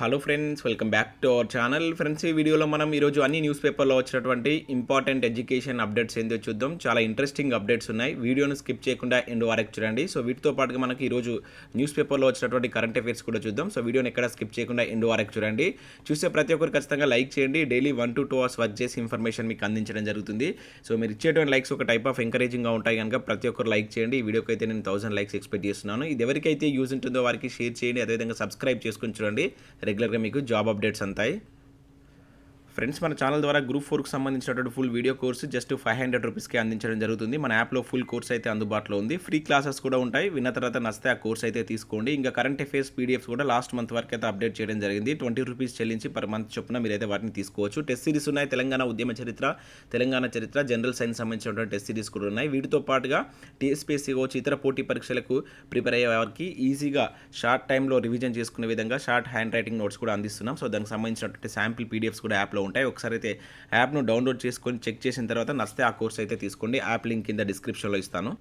Hello friends, welcome back to our channel. Friends, ఈ వీడియోలో మనం ఈరోజు అన్ని న్యూస్ పేపర్లో వచ్చినటువంటి ఇంపార్టెంట్ ఎడ్యుకేషన్ అప్డేట్స్ ఏందో చూద్దాం. చాలా ఇంట్రెస్టింగ్ అప్డేట్స్ ఉన్నాయి. వీడియోను స్కిప్ చేయకుండా ఎండ్ వరకు చూడండి. సో వీటితో పాటుగా మనకి ఈరోజు న్యూస్ పేపర్లో వచ్చినటువంటి కరెంట్ అఫైర్స్ కూడా చూద్దాం. సో వీడియోని ఎక్కడ స్కిప్ చేయకుండా ఎండ్ వరకు చూడండి. చూస్తే ప్రతి ఒక్కరు ఖచ్చితంగా లైక్ చేయండి. డైలీ 1 to 2 hours వర్క్ చేసి ఇన్ఫర్మేషన్ మీకు అందించడం జరుగుతుంది. సో మీరు ఇచ్చేటువంటి లైక్స్ ఒక టైప్ ఆఫ్ ఎంకరేజింగ్గా ఉంటాయి కనుక ప్రతి ఒక్కరు లైక్ చేయండి. ఈ వీడియోకి అయితే నేను 1000 లైక్స్ ఎక్స్పెక్ట్ చేస్తున్నాను. ఇది ఎవరికైతే యూజ్ ఉంటుందో వారికి షేర్ చేయండి. అదేవిధంగా సబ్స్క్రైబ్ చేసుకుని చూడండి. రెగ్యులర్గా మీకు జాబ్ అప్డేట్స్ అంతాయి. ఫ్రెండ్స్, మన ఛానల్ ద్వారా గ్రూప్ 4కి సంబంధించినటువంటి ఫుల్ వీడియో కోర్సు జస్ట్ 500 రూపీస్కి అందించడం జరుగుతుంది. మన యాప్లో ఫుల్ కోర్స్ అయితే అందుబాటులో ఉంది. ఫ్రీ క్లాసెస్ కూడా ఉంటాయి. విన్న తర్వాత నచ్చితే ఆ కోర్స్ అయితే తీసుకోండి. ఇంకా కరెంట్ అఫైర్స్ పీడిఎఫ్స్ కూడా లాస్ట్ మంత్ వరకు అయితే అప్డేట్ చేయడం జరిగింది. 20 రూపీస్ చెల్లించి పర్ మంత్ చొప్పున మీరైతే వాటిని తీసుకోవచ్చు. టెస్ట్ సిరీస్ ఉన్నాయి. తెలంగాణ ఉద్యమ చరిత్ర, తెలంగాణ చరిత్ర, జనరల్ సైన్స్ సంబంధించినటువంటి టెస్ట్ సిరీస్ కూడా ఉన్నాయి. వీటితో పాటుగా TSPSC కావచ్చు, ఇతర పోటీ పరీక్షలకు ప్రిపేర్ అయ్యే వారికి ఈజీగా షార్ట్ టైంలో రివిజన్ చేసుకునే విధంగా షార్ట్ హ్యాండ్ రైటింగ్ నోట్స్ కూడా అందిస్తున్నాం. సో దానికి సంబంధించినటువంటి శాంపిల్ పీడిఎఫ్స్ కూడా యాప్లో ఉంటాయి. ఒకసారి అయితే యాప్ను డౌన్లోడ్ చేసుకొని చెక్ చేసిన తర్వాత నచ్చితే ఆ కోర్స్ అయితే తీసుకోండి. యాప్ లింక్ కింద డిస్క్రిప్షన్లో ఇస్తాను.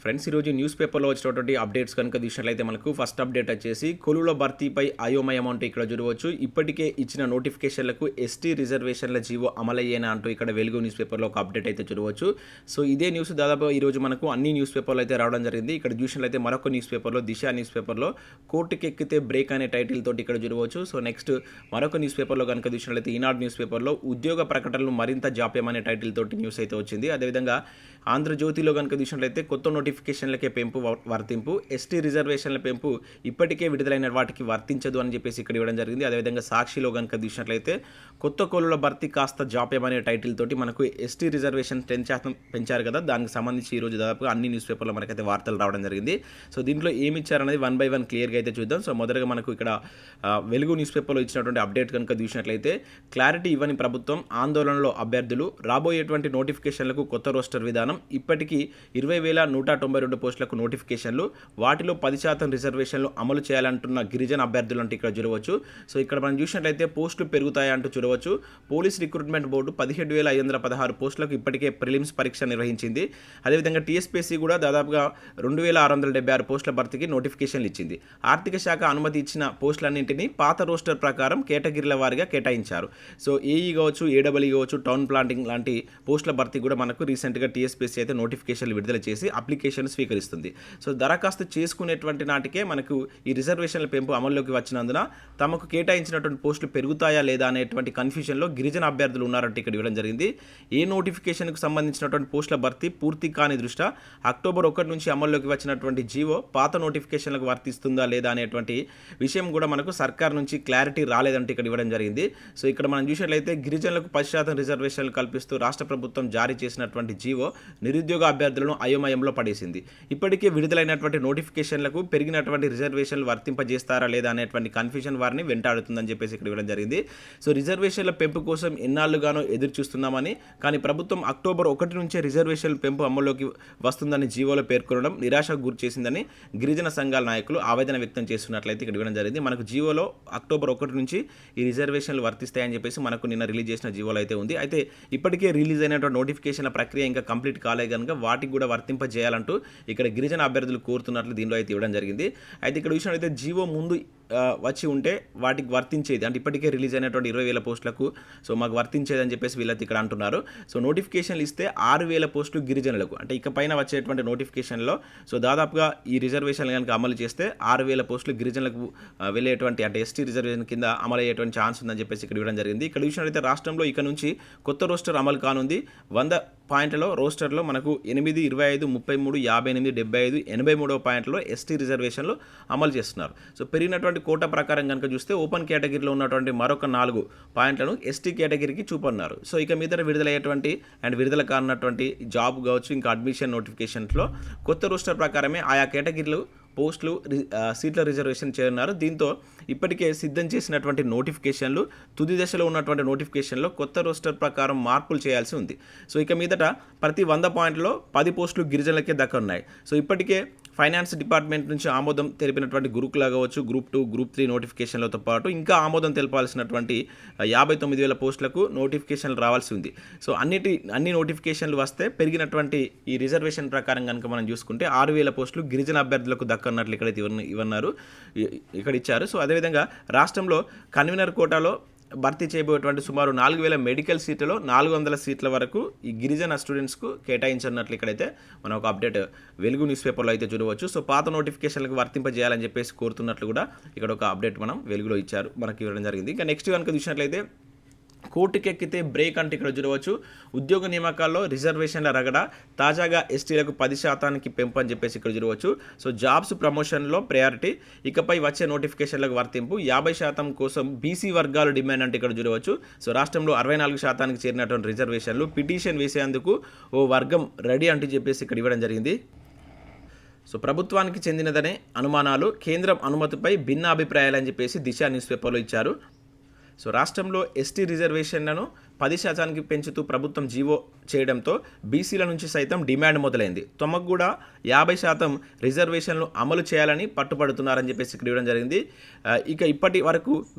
ఫ్రెండ్స్, ఈరోజు న్యూస్ పేపర్లో వచ్చినటువంటి అప్డేట్స్ కనుక చూసినట్లయితే మనకు ఫస్ట్ అప్డేట్ వచ్చేసి కొలువుల భర్తీపై అయోమయం అంటూ ఇక్కడ చూడవచ్చు. ఇప్పటికే ఇచ్చిన నోటిఫికేషన్లకు ఎస్టీ రిజర్వేషన్ల జీవో అమలయ్యేనా అంటూ ఇక్కడ వెలుగు న్యూస్ పేపర్లో ఒక అప్డేట్ అయితే చూడవచ్చు. సో ఇదే న్యూస్ దాదాపు ఈరోజు మనకు అన్ని న్యూస్ పేపర్లో అయితే రావడం జరిగింది. ఇక్కడ చూసినట్లయితే మరొక న్యూస్ పేపర్లో దిశ న్యూస్ పేపర్లో కోర్టుకి ఎక్కితే బ్రేక్ అనే టైటిల్ తోటి ఇక్కడ చూడవచ్చు. సో నెక్స్ట్ మరొక న్యూస్ పేపర్లో కనుక చూసినట్లయితే ఈనాడు న్యూస్ పేపర్లో ఉద్యోగ ప్రకటనలు మరింత జాప్యం అనే టైటిల్ తోటి న్యూస్ అయితే వచ్చింది. అదేవిధంగా ఆంధ్రజ్యోతిలో కనుక చూసినట్లయితే కొత్త నోటిఫికేషన్లకే పెంపు వర్తింపు, ఎస్టీ రిజర్వేషన్ల పెంపు ఇప్పటికే విడుదలైన వాటికి వర్తించదు అని చెప్పేసి ఇక్కడ ఇవ్వడం జరిగింది. అదేవిధంగా సాక్షిలో కనుక చూసినట్లయితే కొత్త కోలుల భర్తీ కాస్త జాప్యం అనే టైటిల్ తోటి మనకు ఎస్టీ రిజర్వేషన్ 10% పెంచారు కదా, దానికి సంబంధించి ఈరోజు దాదాపుగా అన్ని న్యూస్ పేపర్లో మనకైతే వార్తలు రావడం జరిగింది. సో దీంట్లో ఏమి ఇచ్చారనేది 1 by 1 క్లియర్గా అయితే చూద్దాం. సో మొదటగా మనకు ఇక్కడ వెలుగు న్యూస్ పేపర్లో ఇచ్చినటువంటి అప్డేట్ కనుక చూసినట్లయితే క్లారిటీ ఇవ్వని ప్రభుత్వం, ఆందోళనలో అభ్యర్థులు, రాబోయేటువంటి నోటిఫికేషన్లకు కొత్త రోస్టర్ విధానం, ఇప్పటికీ 20,192 పోస్టులకు నోటిఫికేషన్లు, వాటిలో 10% రిజర్వేషన్లు అమలు చేయాలంటున్న గిరిజన అభ్యర్థులు అంటే ఇక్కడ చూడవచ్చు. సో ఇక్కడ మనం చూసినట్లయితే పోస్టులు పెరుగుతాయంటూ చూడవచ్చు. పోలీస్ రిక్రూట్మెంట్ బోర్డు 17,516 పోస్టులకు ఇప్పటికే ప్రిలిమ్స్ పరీక్ష నిర్వహించింది. అదేవిధంగా TSPSC కూడా దాదాపుగా 2,676 పోస్టుల భర్తీకి నోటిఫికేషన్లు ఇచ్చింది. ఆర్థిక శాఖ అనుమతి ఇచ్చిన పోస్టులన్నింటినీ పాత రోస్టర్ ప్రకారం కేటగిరీల వారీగా కేటాయించారు. సో ఏఈ కావచ్చు, AEE కావచ్చు, టౌన్ ప్లాంటింగ్ లాంటి పోస్టుల భర్తీ కూడా మనకు రీసెంట్గా TSPSC అయితే నోటిఫికేషన్లు విడుదల చేసి అప్లికేషన్ స్వీకరిస్తుంది. సో దరఖాస్తు చేసుకునేటువంటి నాటికే మనకు ఈ రిజర్వేషన్ల పెంపు అమల్లోకి వచ్చినందున తమకు కేటాయించినటువంటి పోస్టులు పెరుగుతాయా లేదా అనేటువంటి కన్ఫ్యూజన్లో గిరిజన అభ్యర్థులు ఉన్నారంటే ఇక్కడ ఇవ్వడం జరిగింది. ఏ నోటిఫికేషన్కు సంబంధించినటువంటి పోస్టుల భర్తీ పూర్తి కాని దృష్ట్యా అక్టోబర్ 1 నుంచి అమల్లోకి వచ్చినటువంటి జీవో పాత నోటిఫికేషన్లకు వర్తిస్తుందా లేదా అనేటువంటి విషయం కూడా మనకు సర్కార్ నుంచి క్లారిటీ రాలేదంటే ఇక్కడ ఇవ్వడం జరిగింది. సో ఇక్కడ మనం చూసినట్లయితే గిరిజనులకు 10% రిజర్వేషన్లు కల్పిస్తూ రాష్ట్ర ప్రభుత్వం జారీ చేసినటువంటి జీవో నిరుద్యోగ అభ్యర్థులను అయోమయంలో పడేసింది. ఇప్పటికే విడుదలైనటువంటి నోటిఫికేషన్లకు పెరిగినటువంటి రిజర్వేషన్లు వర్తింపజేస్తారా లేదా అనేటువంటి కన్ఫ్యూజన్ వారిని వెంటాడుతుందని చెప్పేసి ఇక్కడ ఇవ్వడం జరిగింది. సో రిజర్వేషన్ల పెంపు కోసం ఎన్నాళ్ళుగానో ఎదురు చూస్తున్నామని, కానీ ప్రభుత్వం అక్టోబర్ 1 నుంచే రిజర్వేషన్ల పెంపు అమల్లోకి వస్తుందని జీవోలో పేర్కొనడం నిరాశకు గురి చేసిందని గిరిజన సంఘాల నాయకులు ఆవేదన వ్యక్తం చేస్తున్నట్లయితే ఇక్కడ ఇవ్వడం జరిగింది. మనకు జీవోలో అక్టోబర్ 1 నుంచి ఈ రిజర్వేషన్లు వర్తిస్తాయని చెప్పేసి మనకు నిన్న రిలీజ్ చేసిన జీవోలో అయితే ఉంది. అయితే ఇప్పటికే రిలీజ్ అయినటువంటి నోటిఫికేషన్ల ప్రక్రియ ఇంకా కంప్లీట్ కాలే కనుక వాటికి కూడా వర్తింపజేయాలంటూ ఇక్కడ గిరిజన అభ్యర్థులు కోరుతున్నట్లు దీనిలో అయితే ఇవ్వడం జరిగింది. అయితే ఇక్కడ విషయం అయితే జీవో ముందు వచ్చి ఉంటే వాటికి వర్తించేది, అంటే ఇప్పటికే రిలీజ్ అయినటువంటి 20,000 పోస్టులకు సో మాకు వర్తించేది అని చెప్పేసి వీళ్ళైతే ఇక్కడ అంటున్నారు. సో నోటిఫికేషన్లు ఇస్తే 6,000 పోస్టులు గిరిజనులకు, అంటే ఇకపైన వచ్చేటువంటి నోటిఫికేషన్లో సో దాదాపుగా ఈ రిజర్వేషన్లు కనుక అమలు చేస్తే 6,000 పోస్టులు గిరిజనులకు వెళ్ళేటువంటి, అంటే ఎస్టీ రిజర్వేషన్ కింద అమలు అయ్యేటువంటి ఛాన్స్ ఉందని చెప్పేసి ఇక్కడ ఇవ్వడం జరిగింది. ఇక్కడ విషయంలో రాష్ట్రంలో ఇక నుంచి కొత్త రోస్టర్ అమలు కానుంది. 100 పాయింట్లలో రోస్టర్లో మనకు 8, 25, 33, 58, 75, 83వ పాయింట్లో ఎస్టీ రిజర్వేషన్లు అమలు చేస్తున్నారు. సో పెరిగినటువంటి కోటా ప్రకారం కనుక చూస్తే ఓపెన్ కేటగిరీలో ఉన్నటువంటి మరొక 4 పాయింట్లను ఎస్టీ కేటగిరీకి చూపన్నారు. సో ఇక మీద విడుదలయ్యేటువంటి అండ్ విడుదల కానున్నటువంటి జాబ్ కావచ్చు, ఇంకా అడ్మిషన్ నోటిఫికేషన్స్లో కొత్త రోస్టర్ ప్రకారమే ఆయా కేటగిరీలు పోస్టులు సీట్ల రిజర్వేషన్ చేయనున్నారు. దీంతో ఇప్పటికే సిద్ధం చేసినటువంటి నోటిఫికేషన్లు, తుది దశలో ఉన్నటువంటి నోటిఫికేషన్లో కొత్త రోస్టర్ ప్రకారం మార్పులు చేయాల్సి ఉంది. సో ఇక మీదట ప్రతి 100 పాయింట్లో 10 పోస్టులు గిరిజనులకే దక్కనున్నాయి. సో ఇప్పటికే ఫైనాన్స్ డిపార్ట్మెంట్ నుంచి ఆమోదం తెలిపినటువంటి గురుకుల కావచ్చు, గ్రూప్ 2, గ్రూప్ 3 నోటిఫికేషన్లతో పాటు ఇంకా ఆమోదం తెలపాల్సినటువంటి 59,000 పోస్టులకు నోటిఫికేషన్లు రావాల్సి ఉంది. సో అన్ని నోటిఫికేషన్లు వస్తే పెరిగినటువంటి ఈ రిజర్వేషన్ ప్రకారం కనుక మనం చూసుకుంటే 6,000 పోస్టులు గిరిజన అభ్యర్థులకు దక్కన్నట్లు ఇక్కడైతే ఇవ్వన్నారు, ఇక్కడ ఇచ్చారు. సో అదేవిధంగా రాష్ట్రంలో కన్వీనర్ కోటాలో భర్తీ చేయబోయేటువంటి సుమారు 4,000 మెడికల్ సీట్లలో 400 సీట్ల వరకు ఈ గిరిజన స్టూడెంట్స్కు కేటాయించన్నట్లు ఇక్కడైతే మనం ఒక అప్డేట్ వెలుగు న్యూస్ పేపర్లో అయితే చూడవచ్చు. సో పాత నోటిఫికేషన్లకు వర్తింపజేయాలని చెప్పేసి కోరుతున్నట్లు కూడా ఇక్కడ ఒక అప్డేట్ మనం వెలుగులో ఇచ్చారు, మనకి ఇవ్వడం జరిగింది. ఇంకా నెక్స్ట్ కనుక చూసినట్లయితే కోర్టుకెక్కితే బ్రేక్ అంటే ఇక్కడ చూడవచ్చు. ఉద్యోగ నియామకాల్లో రిజర్వేషన్ల రగడ, తాజాగా ఎస్టీలకు 10% పెంపు అని చెప్పేసి ఇక్కడ చూడవచ్చు. సో జాబ్స్ ప్రమోషన్లో ప్రయారిటీ, ఇకపై వచ్చే నోటిఫికేషన్లకు వర్తింపు, 50% కోసం బీసీ వర్గాలు డిమాండ్ అంటే ఇక్కడ చూడవచ్చు. సో రాష్ట్రంలో 64% చేరినటువంటి రిజర్వేషన్లు, పిటిషన్ వేసేందుకు ఓ వర్గం రెడీ అంటూ చెప్పేసి ఇక్కడ ఇవ్వడం జరిగింది. సో ప్రభుత్వానికి చెందినదనే అనుమానాలు, కేంద్రం అనుమతిపై భిన్న అభిప్రాయాలు అని చెప్పేసి దిశ న్యూస్ పేపర్లో ఇచ్చారు. సో రాష్ట్రంలో ఎస్టీ రిజర్వేషన్లను 10% పెంచుతూ ప్రభుత్వం జీవో చేయడంతో బీసీల నుంచి సైతం డిమాండ్ మొదలైంది. తమకు కూడా 50% రిజర్వేషన్లు అమలు చేయాలని పట్టుబడుతున్నారని చెప్పేసి ఇక్కడ ఇవ్వడం జరిగింది. ఇక ఇప్పటి వరకు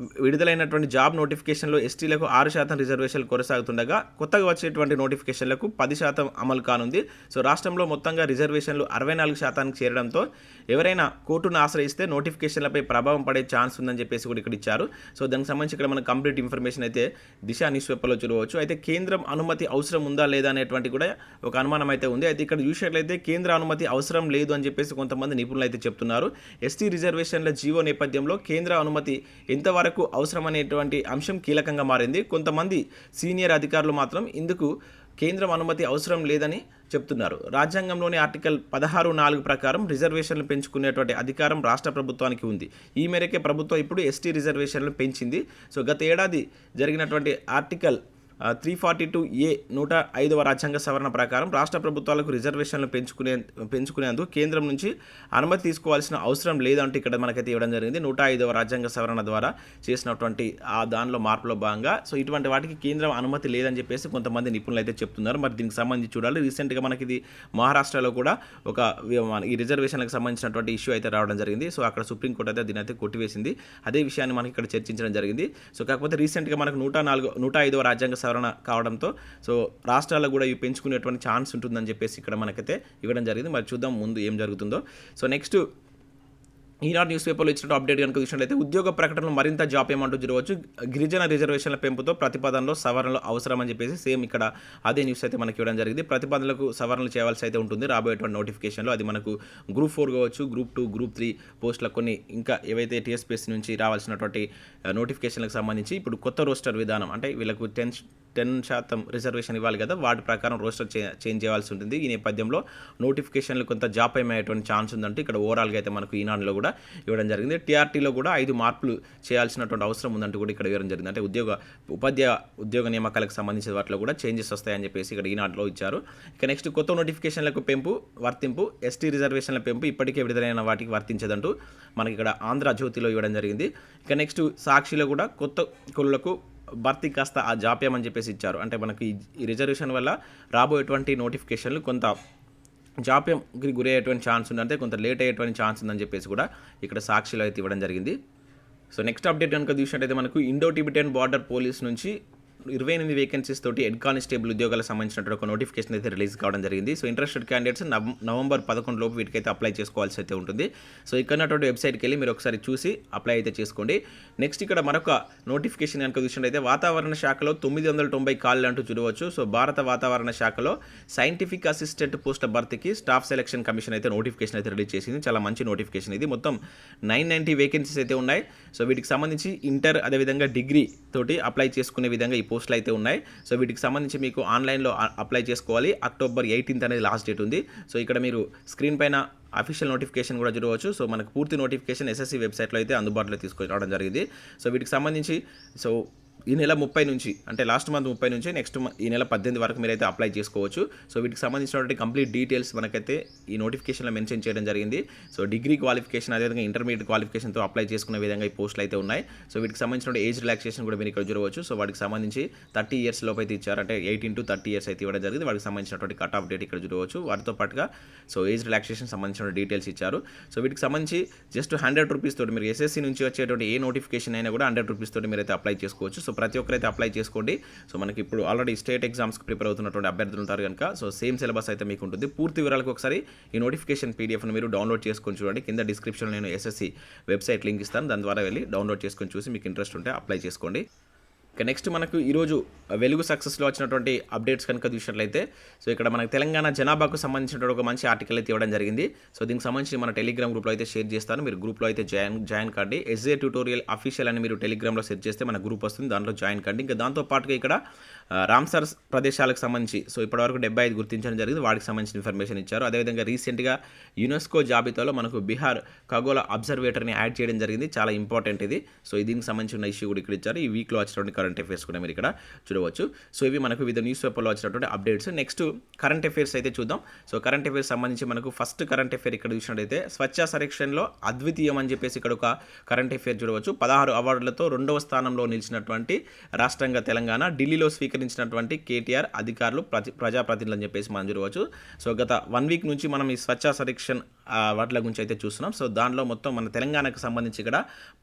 విడుదలైనటువంటి జాబ్ నోటిఫికేషన్లో ఎస్టీలకు 6% రిజర్వేషన్లు కొనసాగుతుండగా కొత్తగా వచ్చేటువంటి నోటిఫికేషన్లకు 10% అమలు కానుంది. సో రాష్ట్రంలో మొత్తంగా రిజర్వేషన్లు 64% చేరడంతో ఎవరైనా కోర్టును ఆశ్రయిస్తే నోటిఫికేషన్లపై ప్రభావం పడే ఛాన్స్ ఉందని చెప్పేసి కూడా ఇక్కడ ఇచ్చారు. సో దానికి సంబంధించి ఇక్కడ మనకు కంప్లీట్ ఇన్ఫర్మేషన్ అయితే దిశ న్యూస్ పేపర్లో చూడవచ్చు. అయితే కేంద్రం అనుమతి అవసరం ఉందా లేదా అనేటువంటి కూడా ఒక అనుమానం అయితే ఉంది. అయితే ఇక్కడ చూసినట్లయితే కేంద్ర అనుమతి అవసరం లేదు అని చెప్పేసి కొంతమంది నిపుణులు అయితే చెప్తున్నారు. ఎస్టీ రిజర్వేషన్ల జీవో నేపథ్యంలో కేంద్ర అనుమతి ఎంతవరకు అవసరం అనేటువంటి అంశం కీలకంగా మారింది. కొంతమంది సీనియర్ అధికారులు మాత్రం ఇందుకు కేంద్రం అనుమతి అవసరం లేదని చెప్తున్నారు. రాజ్యాంగంలోని ఆర్టికల్ 16(4) ప్రకారం రిజర్వేషన్లు పెంచుకునేటువంటి అధికారం రాష్ట్ర ప్రభుత్వానికి ఉంది. ఈ మేరకే ప్రభుత్వం ఇప్పుడు ఎస్టీ రిజర్వేషన్లు పెంచింది. సో గత ఏడాది జరిగినటువంటి ఆర్టికల్ 342A 105వ రాజ్యాంగ సవరణ ప్రకారం రాష్ట్ర ప్రభుత్వాలకు రిజర్వేషన్లు పెంచుకునేందుకు కేంద్రం నుంచి అనుమతి తీసుకోవాల్సిన అవసరం లేదంటే ఇక్కడ మనకైతే ఇవ్వడం జరిగింది. 105వ రాజ్యాంగ సవరణ ద్వారా చేసినటువంటి ఆ దానిలో మార్పులో భాగంగా. సో ఇటువంటి వాటికి కేంద్రం అనుమతి లేదని చెప్పేసి కొంతమంది నిపుణులు అయితే చెప్తున్నారు. మరి దీనికి సంబంధించి చూడాలి. రీసెంట్గా మనకి ఇది మహారాష్ట్రలో కూడా ఒక ఈ రిజర్వేషన్లకు సంబంధించినటువంటి ఇష్యూ అయితే రావడం జరిగింది. సో అక్కడ సుప్రీంకోర్టు అయితే దీని అయితే కొట్టివేసింది. అదే విషయాన్ని మనకి ఇక్కడ చర్చించడం జరిగింది. సో కాకపోతే రీసెంట్గా మనకు 105వ రాజ్యాంగ సవరణ కావడంతో సో రాష్ట్రాల్లో కూడా ఇవి పెంచుకునేటువంటి ఛాన్స్ ఉంటుందని చెప్పేసి ఇక్కడ మనకైతే ఇవ్వడం జరిగింది. మరి చూద్దాం ముందు ఏం జరుగుతుందో. సో నెక్స్ట్ ఈనాడు న్యూస్ పేపర్లో ఇచ్చిన అప్డేట్ కనుక చూసినట్లయితే ఉద్యోగ ప్రకటనలు మరింత జాప్యం అంటూ చూడవచ్చు. గిరిజన రిజర్వేషన్ల పెంపుతో ప్రతిపాదనలో సవరణలు అవసరం అని చెప్పేసి సేమ్ ఇక్కడ అదే న్యూస్ అయితే మనకి ఇవ్వడం జరిగింది. ప్రతిపాదనలకు సవరణలు చేయాల్సి అయితే ఉంటుంది రాబోయేటువంటి నోటిఫికేషన్లో. అది మనకు గ్రూప్ 4 కావచ్చు, గ్రూప్ 2, గ్రూప్ 3 పోస్టులకు కొన్ని ఇంకా ఏవైతే TSPSC నుంచి రావాల్సినటువంటి నోటిఫికేషన్లకు సంబంధించి ఇప్పుడు కొత్త రోస్టర్ విధానం అంటే వీళ్ళకు 10% రిజర్వేషన్ ఇవ్వాలి కదా, వాటి ప్రకారం రోస్టర్ చేంజ్ చేయాల్సి ఉంటుంది. ఈ నేపథ్యంలో నోటిఫికేషన్లు కొంత జాప్యం అయ్యేటువంటి ఛాన్స్ ఉందంటే ఇక్కడ ఓవరాల్గా అయితే మనకు ఈనాడులో కూడా ఇవ్వడం జరిగింది. టీఆర్టీలో కూడా 5 మార్పులు చేయాల్సినటువంటి అవసరం ఉందంటూ కూడా ఇక్కడ ఇవ్వడం జరిగింది. అంటే ఉద్యోగ నియామకాలకు సంబంధించిన వాటిలో కూడా చేంజెస్ వస్తాయని చెప్పేసి ఇక్కడ ఈనాడులో ఇచ్చారు. ఇక నెక్స్ట్ కొత్త నోటిఫికేషన్లకు వర్తింపు, ఎస్టీ రిజర్వేషన్ల పెంపు ఇప్పటికే విడుదలైన వాటికి వర్తించదంటూ మనకి ఇక్కడ ఆంధ్రజ్యోతిలో ఇవ్వడం జరిగింది. ఇక నెక్స్ట్ సాక్షిలో కూడా కొత్త కులకు భర్తీ కాస్త ఆ జాప్యం అని చెప్పేసి ఇచ్చారు. అంటే మనకి ఈ రిజర్వేషన్ వల్ల రాబోయేటువంటి నోటిఫికేషన్లు కొంత జాప్యంకి గురయ్యేటువంటి ఛాన్స్ ఉంది, అంటే కొంత లేట్ అయ్యేటువంటి ఛాన్స్ ఉందని చెప్పేసి కూడా ఇక్కడ సాక్షిలో అయితే ఇవ్వడం జరిగింది. సో నెక్స్ట్ అప్డేట్ కనుక చూసినట్టయితే మనకు ఇండో టిబెటియన్ బార్డర్ పోలీస్ నుంచి 28 వేకెన్సీస్ తోటి హెడ్ కానిస్టేబుల్ ఉద్యోగాలకు సంబంధించినటువంటి ఒక నోటిఫికేషన్ అయితే రిలీజ్ కావడం జరిగింది. సో ఇంట్రెస్టెడ్ క్యాండిడేట్స్ నవంబర్ 11 లోపు వీటికైతే అప్లై చేసుకోవాల్సి అయితే ఉంటుంది. సో ఇక్కడ వెబ్సైట్కి వెళ్ళి మీరు ఒకసారి చూసి అప్లై అయితే చేసుకోండి. నెక్స్ట్ ఇక్కడ మరొక నోటిఫికేషన్ కనుక చూసినట్టయితే వాతావరణ శాఖలో 990 ఖాళీలు అంటూ చూడవచ్చు. సో భారత వాతావరణ శాఖలో సైంటిఫిక్ అసిస్టెంట్ పోస్టుల భర్తీకి స్టాఫ్ సెలక్షన్ కమిషన్ అయితే నోటిఫికేషన్ అయితే రిలీజ్ చేసింది. చాలా మంచి నోటిఫికేషన్ ఇది. మొత్తం 990 వేకెన్సీస్ అయితే ఉన్నాయి. సో వీటికి సంబంధించి ఇంటర్ అదేవిధంగా డిగ్రీ తోటి అప్లై చేసుకునే విధంగా ఈ పోస్టులు అయితే ఉన్నాయి. సో వీటికి సంబంధించి మీకు ఆన్లైన్లో అప్లై చేసుకోవాలి. అక్టోబర్ 18 అనేది లాస్ట్ డేట్ ఉంది. సో ఇక్కడ మీరు స్క్రీన్ పైన అఫీషియల్ నోటిఫికేషన్ కూడా చూడవచ్చు. సో మనకు పూర్తి నోటిఫికేషన్ SSC వెబ్సైట్లో అయితే అందుబాటులో తీసుకురావడం జరిగింది. సో వీటికి సంబంధించి ఈ నెల 30 నుంచి అంటే లాస్ట్ మంత్ 30 నుంచి నెక్స్ట్ ఈ నెల 18 వరకు మీరైతే అప్లై చేసుకోవచ్చు. సో వీటికి సంబంధించినటువంటి కంప్లీట్ డీటెయిల్స్ మనకైతే ఈ నోటిఫికేషన్లో మెన్షన్ చేయడం జరిగింది. సో డిగ్రీ క్వాలిఫికేషన్ అదేవిధంగా ఇంటర్మీడియట్ క్వాలిఫికేషన్తో అప్లై చేసుకునే విధంగా ఈ పోస్టులు అయితే ఉన్నాయి. సో వీటికి సంబంధించిన ఏజ్ రిలాక్సేషన్ కూడా మీరు ఇక్కడ చూడవచ్చు. సో వాటికి సంబంధించి 30 ఇయర్స్ లోపు అయితే ఇచ్చారు, అంటే 18 to 30 ఇయర్స్ అయితే ఇవ్వడం జరిగింది. వాటికి సంబంధించినటువంటి కట్ ఆఫ్ డేట్ ఇక్కడ చూడవచ్చు. వాటితో పాటుగా సో ఏజ్ రిలాక్సేషన్ సంబంధించిన డీటెయిల్స్ ఇచ్చారు. సో వీటికి సంబంధించి జస్ట్ 100 రూపీస్ తోటి మీరు ఎస్ఎస్సి నుంచి వచ్చేటువంటి ఏ నోటిఫికేషన్ అయినా కూడా 100 రూపీస్ తోటి మీరైతే అప్లై చేసుకోవచ్చు. సో ప్రతి ఒక్కరైతే అప్లై చేసుకోండి. సో మనకి ఇప్పుడు ఆల్రెడీ స్టేట్ ఎగ్జామ్స్కి ప్రిపేర్ అవుతున్నటువంటి అభ్యర్థులు ఉంటారు కనుక సో సేమ్ సిలబస్ అయితే మీకు ఉంటుంది. పూర్తి వివరాలకు ఒకసారి ఈ నోటిఫికేషన్ పీడిఎఫ్ను మీరు డౌన్లోడ్ చేసుకొని చూడండి. కింద డిస్క్రిప్షన్లో నేను ఎస్ఎస్సి వెబ్సైట్ లింక్ ఇస్తాను, దాని ద్వారా వెళ్ళి డౌన్లోడ్ చేసుకొని చూసి మీకు ఇంట్రెస్ట్ ఉంటే అప్లై చేసుకోండి. ఇక నెక్స్ట్ మనకు ఈరోజు వెలుగు సక్సెస్లో వచ్చినటువంటి అప్డేట్స్ కనుక చూసినట్లయితే సో ఇక్కడ మనకు తెలంగాణ జనాభాకు సంబంధించినటువంటి ఒక మంచి ఆర్టికల్ అయితే ఇవ్వడం జరిగింది. సో దీనికి సంబంధించి మన టెలిగ్రామ్ గ్రూప్లో అయితే షేర్ చేస్తాను, మీరు గ్రూప్లో అయితే జాయిన్ కండి. SJTutorial అఫీషియల్ అని మీరు టెలిగ్రామ్లో సెర్చ్ చేస్తే మన గ్రూప్ వస్తుంది, దాంట్లో జాయిన్ కండి. ఇంకా దాంతోపాటుగా ఇక్కడ రామ్సర్ ప్రదేశాలకు సంబంధించి సో ఇప్పటివరకు 75 గుర్తించడం జరిగింది, వాటికి సంబంధించిన ఇన్ఫర్మేషన్ ఇచ్చారు. అదేవిధంగా రీసెంట్గా యునెస్కో జాబితాలో మనకు బీహార్ ఖగోళ అబ్జర్వేటర్ని యాడ్ చేయడం జరిగింది, చాలా ఇంపార్టెంట్ ఇది. సో దీనికి సంబంధించిన ఇష్యూ కూడా ఇక్కడ ఇచ్చారు. ఈ వీక్లో వచ్చినటువంటి కరెంట్ అఫేర్స్ కూడా మీరు ఇక్కడ చూడవచ్చు. సో ఇవి మనకు వివిధ న్యూస్ పేపర్లో వచ్చినటువంటి అప్డేట్స్. నెక్స్ట్ కరెంట్ అఫేర్స్ అయితే చూద్దాం. సో కరెంట్ అఫేర్స్ సంబంధించి మనకు ఫస్ట్ కరెంట్ అఫేర్ ఇక్కడ చూసినట్టయితే స్వచ్ఛ సర్వేక్షణలో అద్వితీయం అని చెప్పేసి ఇక్కడ ఒక కరెంట్ అఫేర్ చూడవచ్చు. 16 అవార్డులతో 2వ స్థానంలో నిలిచినటువంటి రాష్ట్రంగా తెలంగాణ, ఢిల్లీలో స్వీకరించినటువంటి కేటీఆర్ అధికారులు ప్రజాప్రతినిధులు అని చెప్పేసి మనం చూడవచ్చు. సో గత 1 వీక్ నుంచి మనం ఈ స్వచ్ఛ సర్వేక్షణ వాటిల గురించి అయితే చూస్తున్నాం. సో దానిలో మొత్తం మన తెలంగాణకు సంబంధించి ఇక్కడ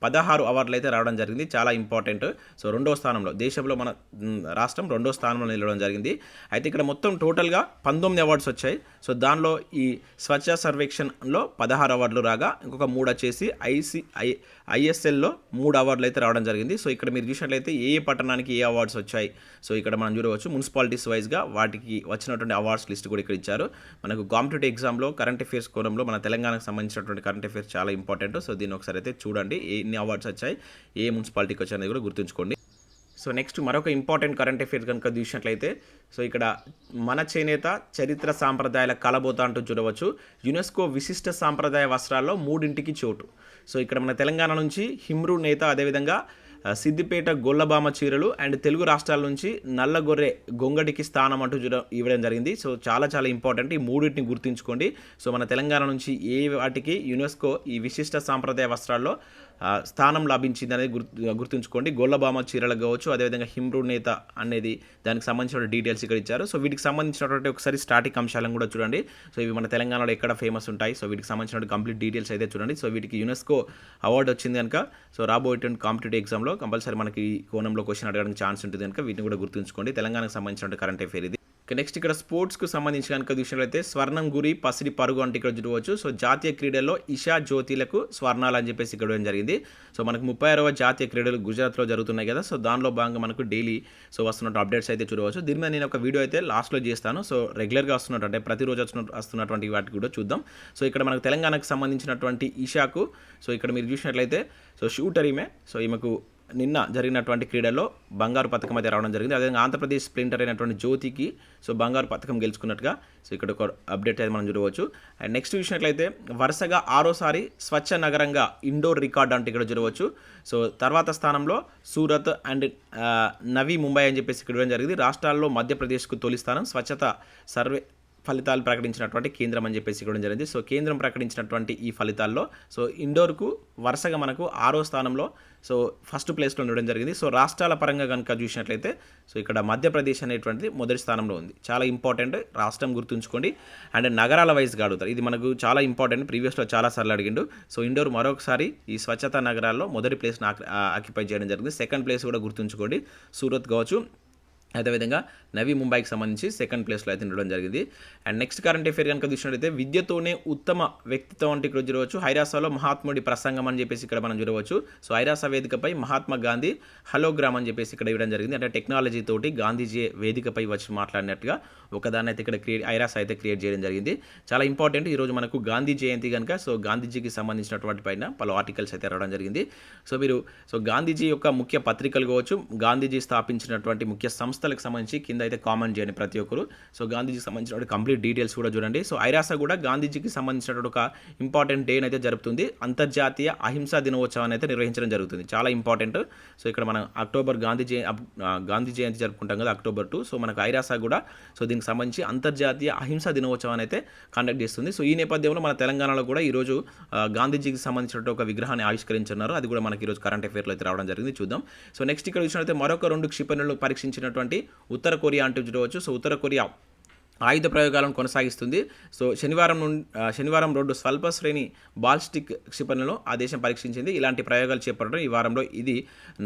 16 అవార్డులు అయితే రావడం జరిగింది, చాలా ఇంపార్టెంట్. సో 2వ స్థానంలో దేశంలో మన రాష్ట్రం 2వ స్థానంలో నిలవడం జరిగింది. అయితే ఇక్కడ మొత్తం టోటల్గా 19 అవార్డ్స్ వచ్చాయి. సో దానిలో ఈ స్వచ్ఛ సర్వేక్షణలో 16 అవార్డులు రాగా ఇంకొక 3 వచ్చేసి ISLలో 3 అవార్డులు అయితే రావడం జరిగింది. సో ఇక్కడ మీరు చూసినట్లయితే ఏ పట్టణానికి ఏ అవార్డ్స్ వచ్చాయి సో ఇక్కడ మనం చూడవచ్చు. మున్సిపాలిటీస్ వైజ్గా వాటికి వచ్చినటువంటి అవార్డ్స్ లిస్ట్ కూడా ఇక్కడ ఇచ్చారు. మనకు కాంపిటేటివ్ ఎగ్జామ్లో కరెంట్ అఫేర్స్ కోణంలో మన తెలంగాణకు సంబంధించినటువంటి కరెంట్ అఫేర్స్ చాలా ఇంపార్టెంట్. సో దీన్ని ఒకసారి అయితే చూడండి, ఎన్ని అవార్డ్స్ వచ్చాయి, ఏ మున్సిపాలిటీకి వచ్చాయనేది కూడా గుర్తుంచుకోండి. సో నెక్స్ట్ మరొక ఇంపార్టెంట్ కరెంట్ అఫేర్ కనుక చూసినట్లయితే సో ఇక్కడ మన చేనేత చరిత్ర సాంప్రదాయాల కలబోత అంటూ చూడవచ్చు. యునెస్కో విశిష్ట సాంప్రదాయ వస్త్రాల్లో 3ంటికి చోటు. సో ఇక్కడ మన తెలంగాణ నుంచి హిమ్రూ నేత, అదేవిధంగా సిద్దిపేట గొల్లబామ చీరలు అండ్ తెలుగు రాష్ట్రాల నుంచి నల్లగొర్రె గొంగటికి స్థానం అంటూ ఇవ్వడం జరిగింది. సో చాలా చాలా ఇంపార్టెంట్, ఈ 3ంటిని గుర్తుంచుకోండి. సో మన తెలంగాణ నుంచి ఏ వాటికి యునెస్కో ఈ విశిష్ట సాంప్రదాయ వస్త్రాల్లో స్థానం లభించింది అనేది గుర్తుంచుకోండి. గొల్లబామ చీరలకు కావచ్చు, అదేవిధంగా హిమ్రూ నేత అనేది దానికి సంబంధించిన డీటెయిల్స్ ఇక్కడ ఇచ్చారు. సో వీటికి సంబంధించినటువంటి ఒకసారి స్టాటిక్ అంశాలను కూడా చూడండి. సో ఇవి మన తెలంగాణలో ఎక్కడ ఫేమస్ ఉంటాయి, సో వీటికి సంబంధించిన కంప్లీట్ డీటెయిల్స్ అయితే చూడండి. సో వీటికి యునెస్కో అవార్డు వచ్చింది కనుక సో రాబోయేటువంటి కాంపిటేటివ్ ఎగ్జామ్లో కంపల్సరీ మనకి ఈ కోణంలో క్వశ్చన్ అడగడానికి ఛాన్స్ ఉంటుంది కనుక వీటిని కూడా గుర్తుంచుకోండి. తెలంగాణకు సంబంధించిన కరెంట్ అఫేర్ ఇది. నెక్స్ట్ ఇక్కడ స్పోర్ట్స్కు సంబంధించి కనుక చూసినట్లయితే స్వర్ణం గురి పసిడి పరుగు అంటే ఇక్కడ చూడవచ్చు. సో జాతీయ క్రీడల్లో ఇషా జ్యోతిలకు స్వర్ణాలు అని చెప్పేసి ఇక్కడ జరిగింది. సో మనకు 36వ జాతీయ క్రీడలు గుజరాత్లో జరుగుతున్నాయి కదా. సో దానిలో భాగంగా మనకు డైలీ సో వస్తున్న అప్డేట్స్ అయితే చూడవచ్చు. దీని మీద నేను ఒక వీడియో అయితే లాస్ట్లో చేస్తాను. సో రెగ్యులర్గా వస్తున్నట్టు అంటే ప్రతిరోజు వస్తున్నటువంటి వాటికి కూడా చూద్దాం. సో ఇక్కడ మనకు తెలంగాణకు సంబంధించినటువంటి ఇషాకు సో ఇక్కడ మీరు చూసినట్లయితే సో షూటర్ సో ఈమెకు నిన్న జరిగినటువంటి క్రీడల్లో బంగారు పథకం అయితే రావడం జరిగింది. అదేవిధంగా ఆంధ్రప్రదేశ్ స్ప్లింటర్ అయినటువంటి జ్యోతికి సో బంగారు పథకం గెలుచుకున్నట్టుగా సో ఇక్కడ ఒక అప్డేట్ అయితే మనం చూడవచ్చు. అండ్ నెక్స్ట్ చూసినట్లయితే వరుసగా 6వసారి స్వచ్ఛ నగరంగా ఇండోర్ రికార్డ్ అంటే ఇక్కడ చూడవచ్చు. సో తర్వాత స్థానంలో సూరత్ అండ్ నవీ ముంబై అని చెప్పేసి ఇక్కడ జరిగింది. రాష్ట్రాల్లో మధ్యప్రదేశ్కు తొలి స్థానం స్వచ్ఛత సర్వే ఫలితాలు ప్రకటించినటువంటి కేంద్రం అని చెప్పేసి ఇవ్వడం జరిగింది. సో కేంద్రం ప్రకటించినటువంటి ఈ ఫలితాల్లో సో ఇండోర్కు వరుసగా మనకు 6వ స్థానంలో సో ఫస్ట్ ప్లేస్లో ఉండడం జరిగింది. సో రాష్ట్రాల పరంగా కనుక చూసినట్లయితే సో ఇక్కడ మధ్యప్రదేశ్ అనేటువంటిది మొదటి స్థానంలో ఉంది, చాలా ఇంపార్టెంట్, రాష్ట్రం గుర్తుంచుకోండి. అండ్ నగరాల వైజ్గా అడుగుతారు, ఇది మనకు చాలా ఇంపార్టెంట్, ప్రీవియస్లో చాలాసార్లు అడిగిండు. సో ఇండోర్ మరొకసారి ఈ స్వచ్ఛతా నగరాల్లో మొదటి ప్లేస్ని ఆక్యుపై చేయడం జరిగింది. సెకండ్ ప్లేస్ కూడా గుర్తుంచుకోండి, సూరత్ కావచ్చు. అదేవిధంగా నవీ ముంబైకి సంబంధించి సెకండ్ ప్లేస్లో అయితే ఉండడం జరిగింది. అండ్ నెక్స్ట్ కరెంట్ అఫేర్ కనుక చూసినట్లయితే విద్యతోనే ఉత్తమ వ్యక్తిత్వం అంటే ఇక్కడ చూడవచ్చు. హైరాసాలో మహాత్ముడి ప్రసంగం అని చెప్పేసి ఇక్కడ మనం చూడవచ్చు. సో హైరాసా వేదికపై మహాత్మా గాంధీ హలోగ్రామ్ అని చెప్పేసి ఇక్కడ ఇవ్వడం జరిగింది. అంటే టెక్నాలజీ తోటి గాంధీజీ వేదికపై వచ్చి మాట్లాడినట్టుగా ఒకదాన్ని అయితే ఇక్కడ హైరాసా అయితే క్రియేట్ చేయడం జరిగింది. చాలా ఇంపార్టెంట్, ఈరోజు మనకు గాంధీ జయంతి కనుక సో గాంధీజీకి సంబంధించినటువంటి పైన పలు ఆర్టికల్స్ అయితే రావడం జరిగింది. సో మీరు గాంధీజీ యొక్క ముఖ్య పత్రికలు కావచ్చు, గాంధీజీ స్థాపించినటువంటి ముఖ్య సంస్థ సంస్థలకు సంబంధించి కింద అయితే కామెంట్ చేయండి ప్రతి ఒక్కరు. సో గాంధీజీకి సంబంధించిన కంప్లీట్ డీటెయిల్స్ కూడా చూడండి. సో ఐరాస కూడా గాంధీజీకి సంబంధించినటువంటి ఒక ఇంపార్టెంట్ డే అయితే జరుగుతుంది. అంతర్జాతీయ అహింసా దినోత్సవాన్ని అయితే నిర్వహించడం జరుగుతుంది. చాలా ఇంపార్టెంట్. సో ఇక్కడ మనం అక్టోబర్ గాంధీ జయంతి జరుపుకుంటాం కదా, October 2. సో మనకు ఐరాస కూడా సో దీనికి సంబంధించి అంతర్జాతీయ అహింసా దినోత్సవాన్ని అయితే కండక్ట్ చేస్తుంది. సో ఈ నేపథ్యంలో మన తెలంగాణలో కూడా ఈరోజు గాంధీజీకి సంబంధించిన ఒక విగ్రహాన్ని ఆవిష్కరించున్నారు. అది కూడా మనకి ఈరోజు కరెంట్ అఫేర్లో అయితే రావడం జరిగింది. చూద్దాం. సో నెక్స్ట్ ఇక్కడ చూసినట్లయితే మరొక 2 క్షిపణులను పరీక్షించినటువంటి ఉత్తర కొరియా అంటూ చూడవచ్చు. సో ఉత్తర కొరియా ఆయుధ ప్రయోగాలను కొనసాగిస్తుంది. సో శనివారం 2 స్వల్ప శ్రేణి బాలిస్టిక్ క్షిపణులను ఆ దేశం పరీక్షించింది. ఇలాంటి ప్రయోగాలు చేపట్టడం ఈ వారంలో ఇది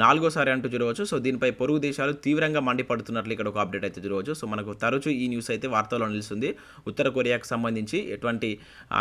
4వసారి అంటూ చూడవచ్చు. సో దీనిపై పొరుగు దేశాలు తీవ్రంగా మండిపడుతున్నట్లు ఇక్కడ ఒక అప్డేట్ అయితే చూడవచ్చు. సో మనకు తరచూ ఈ న్యూస్ అయితే వార్తల్లో నిలుస్తుంది. ఉత్తర కొరియాకు సంబంధించి ఎటువంటి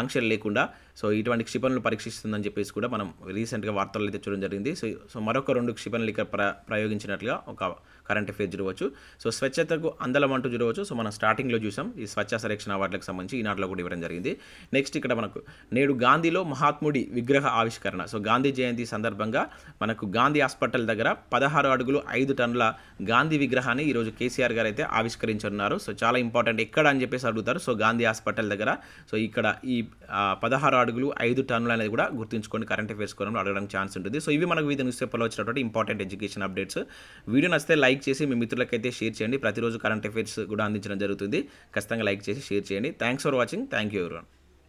ఆంక్షలు లేకుండా సో ఇటువంటి క్షిపణులు పరీక్షిస్తుందని చెప్పేసి కూడా మనం రీసెంట్గా వార్తల్లో అయితే చూడడం జరిగింది. సో మరొక 2 క్షిపణులు ఇక్కడ ప్రయోగించినట్లుగా ఒక కరెంట్ అఫేర్ చూడవచ్చు. సో స్వచ్ఛతకు అందలం అంటూ చూడవచ్చు. సో మనం స్టార్టింగ్లో చూసాం ఈ స్వచ్ఛ సర్వేక్షణ అవార్డులకు సంబంధించి ఈనాటిలో కూడా ఇవ్వడం జరిగింది. నెక్స్ట్ ఇక్కడ మనకు నేడు గాంధీలో మహాత్ముడి విగ్రహ ఆవిష్కరణ. సో గాంధీ జయంతి సందర్భంగా మనకు గాంధీ హాస్పిటల్ దగ్గర 16 అడుగులు 5 టన్నుల గాంధీ విగ్రహాన్ని ఈరోజు కేసీఆర్ గారు అయితే ఆవిష్కరించున్నారు. సో చాలా ఇంపార్టెంట్, ఎక్కడ అని చెప్పేసి అడుగుతారు. సో గాంధీ హాస్పిటల్ దగ్గర. సో ఇక్కడ ఈ 16 అడుగులు 5 టన్నులు అనేది కూడా గుర్తుంచుకొని కరెంట్ అఫేర్స్ కోణంలో అడగడానికి ఛాన్స్ ఉంటుంది. సో ఇవి మనకు వివిధ న్యూస్ పేపర్లో వచ్చినటువంటి ఇంపార్టెంట్ ఎడ్యుకేషన్ అప్డేట్స్. వీడియో నచ్చితే లైక్ చేసి మీ మిత్రులకైతే షేర్ చేయండి. ప్రతిరోజు కరెంట్ అఫేర్స్ కూడా అందించడం జరుగుతుంది. ఖచ్చితంగా లైక్ చేసి షేర్ చేయండి. Thanks for watching. Thank you everyone.